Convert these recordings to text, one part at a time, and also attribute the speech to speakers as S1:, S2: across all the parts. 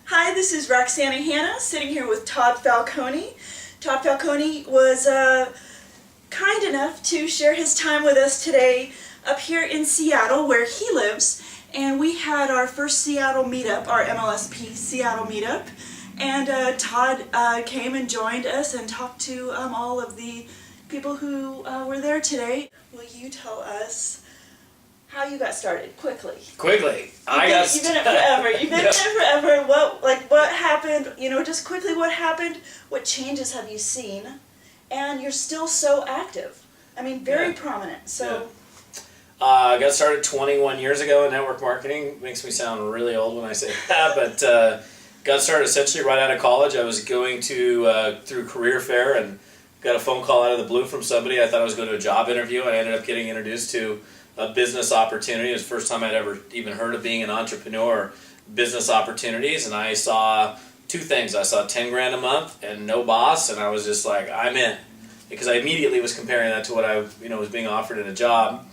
S1: Hi, this is Roxana Hannah sitting here with Todd Falcone. Todd Falcone was kind enough to share his time with us today up here in Seattle where he lives, and we had our first Seattle Meetup, our MLSP Seattle Meetup, and Todd came and joined us and talked to all of the people who were there today. Will you tell us how you got started, quickly?
S2: You've been in it forever. You've been in it forever. What happened? Just quickly, what happened? What changes have you seen? And you're still so active. Very prominent. So.
S3: I got started 21 years ago in network marketing. Makes me sound really old when I say that, but got started essentially right out of college. I was going to through career fair and got a phone call out of the blue from somebody. I thought I was going to a job interview, and I ended up getting introduced to a business opportunity. It was the first time I'd ever even heard of being an entrepreneur, business opportunities, and I saw two things. I saw 10 grand a month and no boss, and I was just like, I'm in, because I immediately was comparing that to what I was being offered in a job,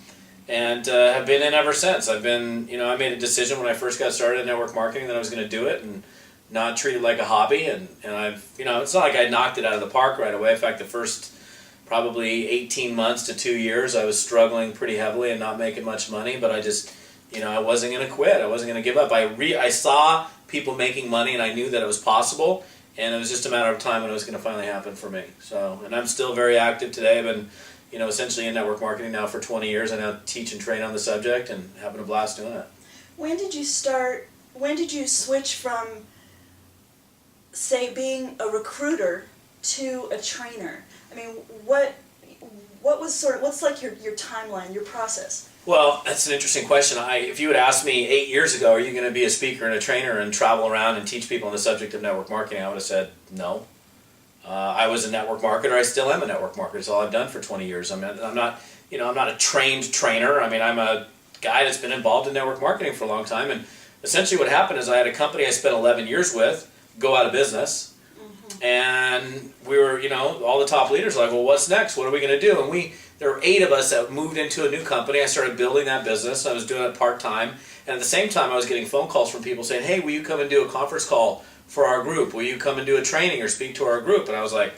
S3: and have been in ever since. I made a decision when I first got started in network marketing that I was going to do it and not treat it like a hobby, and I've it's not like I knocked it out of the park right away. In fact, the first probably 18 months to 2 years, I was struggling pretty heavily and not making much money, but I just, I wasn't going to quit. I wasn't going to give up. I saw people making money, and I knew that it was possible, and it was just a matter of time when it was going to finally happen for me. So, and I'm still very active today. I've been, essentially in network marketing now for 20 years. I now teach and train on the subject and having a blast doing it.
S1: When did you switch from, say, being a recruiter to a trainer? What's like your timeline, your process?
S3: Well, that's an interesting question. If you had asked me 8 years ago, are you going to be a speaker and a trainer and travel around and teach people on the subject of network marketing, I would have said no. I was a network marketer. I still am a network marketer. It's all I've done for 20 years. I'm not a trained trainer. I'm a guy that's been involved in network marketing for a long time. And essentially what happened is I had a company I spent 11 years with go out of business. And we were, all the top leaders were like, well, what's next? What are we going to do? And there were 8 of us that moved into a new company. I started building that business. I was doing it part-time. And at the same time, I was getting phone calls from people saying, hey, will you come and do a conference call for our group? Will you come and do a training or speak to our group? And I was like,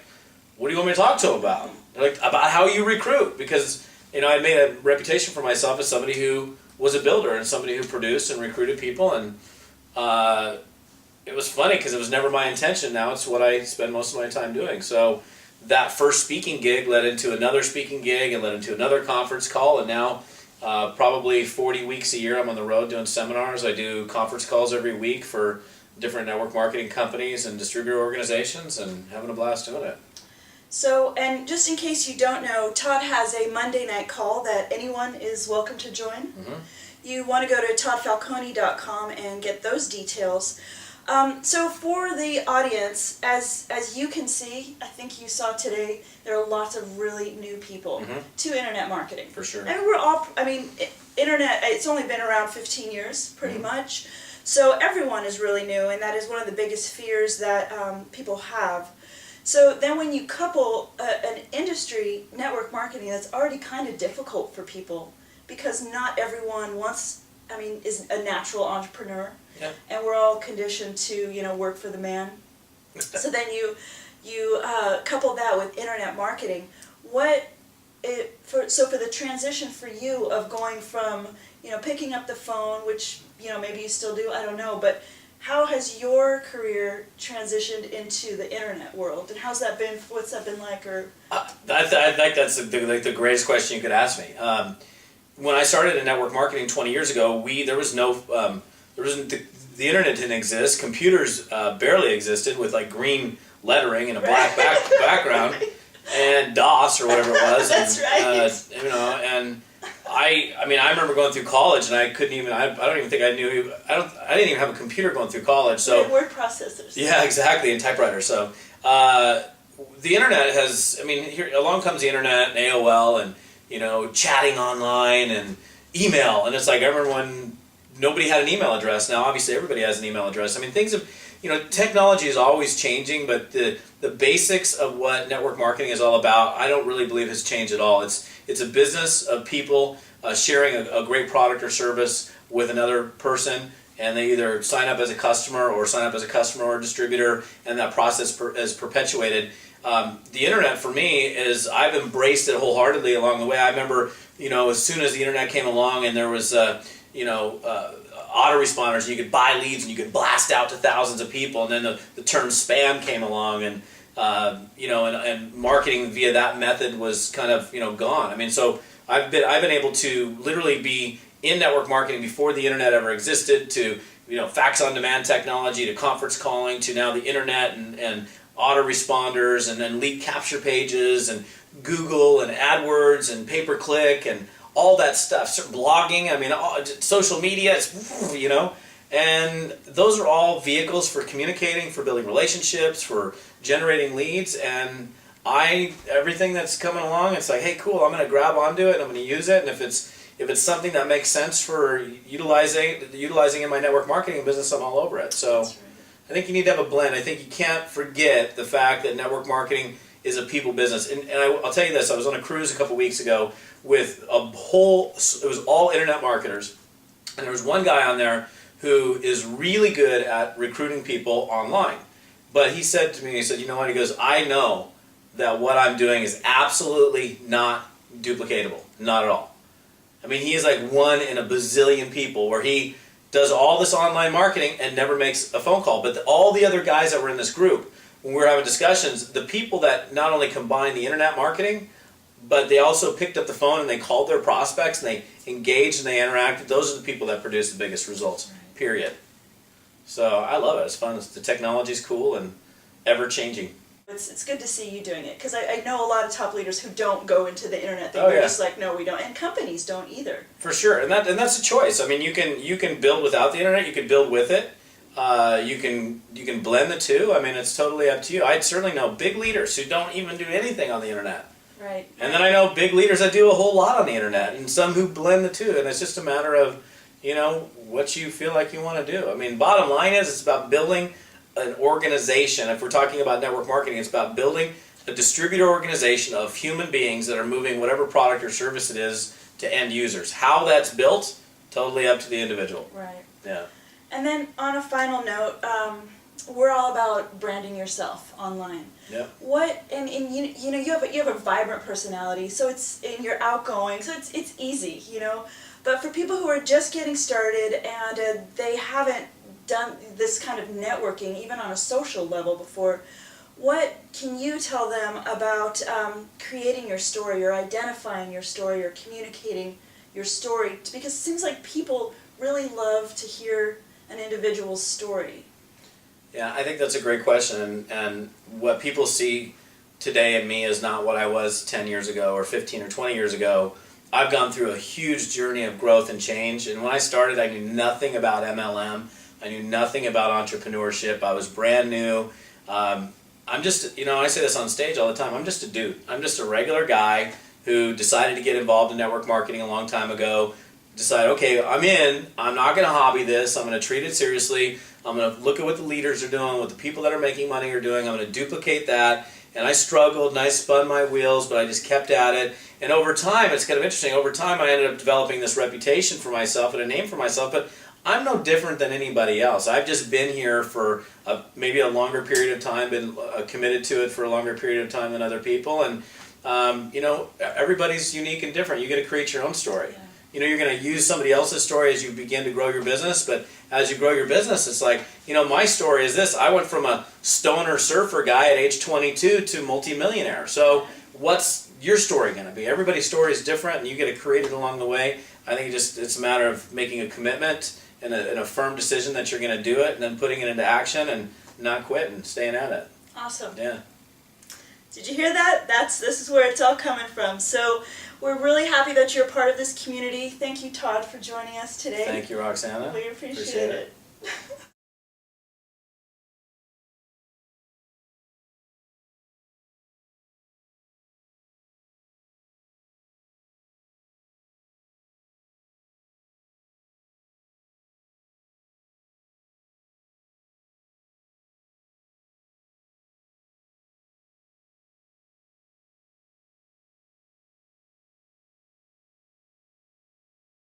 S3: what do you want me to talk to them about? They're like, about how you recruit. Because, I made a reputation for myself as somebody who was a builder and somebody who produced and recruited people. And it was funny because it was never my intention. Now it's what I spend most of my time doing. So that first speaking gig led into another speaking gig and led into another conference call. And now probably 40 weeks a year I'm on the road doing seminars. I do conference calls every week for different network marketing companies and distributor organizations, and having a blast doing it.
S1: So, and just in case you don't know, Todd has a Monday night call that anyone is welcome to join. Mm-hmm. You want to go to toddfalcone.com and get those details. So for the audience, as you can see, I think you saw today, there are lots of really new people to internet marketing.
S3: For sure.
S1: Internet, it's only been around 15 years, pretty much. So everyone is really new, and that is one of the biggest fears that people have. So then when you couple an industry, network marketing, that's already kind of difficult for people, because not everyone is a natural entrepreneur. Yeah. And we're all conditioned to, work for the man. So then you couple that with internet marketing. For the transition for you of going from, picking up the phone, which, maybe you still do, I don't know, but how has your career transitioned into the internet world? And what's that been like?
S3: I think that's the greatest question you could ask me. When I started in network marketing 20 years ago, the internet didn't exist. Computers barely existed with green lettering and a black background and DOS or whatever it was.
S1: That's right.
S3: And I remember going through college and I couldn't even. I don't even think I knew. I didn't even have a computer going through college. So
S1: word processors.
S3: Yeah, exactly, and typewriters. So the internet has. Here along comes the internet and AOL and chatting online and email, and it's like I remember when nobody had an email address. Now, obviously, everybody has an email address. Things have, technology is always changing, but the basics of what network marketing is all about, I don't really believe has changed at all. It's a business of people sharing a great product or service with another person and they either sign up as a customer or sign up as a customer or a distributor, and that process is perpetuated. The internet for me is, I've embraced it wholeheartedly along the way. I remember, as soon as the internet came along and there was, autoresponders, you could buy leads and you could blast out to thousands of people, and then the term spam came along, and and marketing via that method was kind of gone. I mean, so I've been able to literally be in network marketing before the internet ever existed, to fax on demand technology, to conference calling, to now the internet and autoresponders, and then lead capture pages, and Google and AdWords and pay-per-click and all that stuff, blogging, I mean, social media, and those are all vehicles for communicating, for building relationships, for generating leads, and everything that's coming along, it's like, hey, cool, I'm going to grab onto it, I'm going to use it, and if it's something that makes sense for utilizing in my network marketing business, I'm all over it. So I think you need to have a blend. I think you can't forget the fact that network marketing is a people business. And I'll tell you this, I was on a cruise a couple weeks ago with it was all internet marketers. And there was one guy on there who is really good at recruiting people online. But he said to me, he said, you know what, he goes, I know that what I'm doing is absolutely not duplicatable, not at all. I mean, he is like one in a bazillion people where he does all this online marketing and never makes a phone call. But all the other guys that were in this group, when we were having discussions, the people that not only combined the internet marketing, but they also picked up the phone and they called their prospects and they engaged and they interacted, those are the people that produce the biggest results, period. So I love it. It's fun. The technology's cool and ever-changing.
S1: It's good to see you doing it, because I know a lot of top leaders who don't go into the internet. They're just like, no, we don't, and companies don't either.
S3: For sure, and that's a choice. I mean, you can build without the internet. You can build with it. You can blend the two. I mean, it's totally up to you. I certainly know big leaders who don't even do anything on the internet.
S1: Right.
S3: And then I know big leaders that do a whole lot on the internet, and some who blend the two. And it's just a matter of, what you feel like you want to do. I mean, bottom line is, it's about building an organization. If we're talking about network marketing, it's about building a distributor organization of human beings that are moving whatever product or service it is to end users. How that's built, totally up to the individual.
S1: Right.
S3: Yeah.
S1: And then on a final note, we're all about branding yourself online.
S3: Yeah.
S1: And you have a vibrant personality, so you're outgoing, so it's easy, But for people who are just getting started and they haven't done this kind of networking, even on a social level before, what can you tell them about creating your story, or identifying your story, or communicating your story? Because it seems like people really love to hear an individual's story.
S3: Yeah, I think that's a great question, and what people see today in me is not what I was 10 years ago or 15 or 20 years ago. I've gone through a huge journey of growth and change, and when I started, I knew nothing about MLM. I knew nothing about entrepreneurship. I was brand new. I'm just, I say this on stage all the time, I'm just a dude. I'm just a regular guy who decided to get involved in network marketing a long time ago. Decided, okay, I'm not going to hobby this, I'm going to treat it seriously, I'm going to look at what the leaders are doing, what the people that are making money are doing, I'm going to duplicate that. And I struggled and I spun my wheels, but I just kept at it. And over time, it's kind of interesting, over time I ended up developing this reputation for myself and a name for myself, but I'm no different than anybody else. I've just been here for maybe a longer period of time, been committed to it for a longer period of time than other people, and everybody's unique and different. You got to create your own story. Yeah. You're going to use somebody else's story as you begin to grow your business, but as you grow your business, it's like, my story is this. I went from a stoner surfer guy at age 22 to multi-millionaire. So what's your story going to be? Everybody's story is different, and you get to create it along the way. I think it's a matter of making a commitment and a firm decision that you're going to do it, and then putting it into action and not quitting, staying at it.
S1: Awesome.
S3: Yeah.
S1: Did you hear that? This is where it's all coming from. So we're really happy that you're a part of this community. Thank you, Todd, for joining us today.
S3: Thank you, Roxana.
S1: We appreciate it.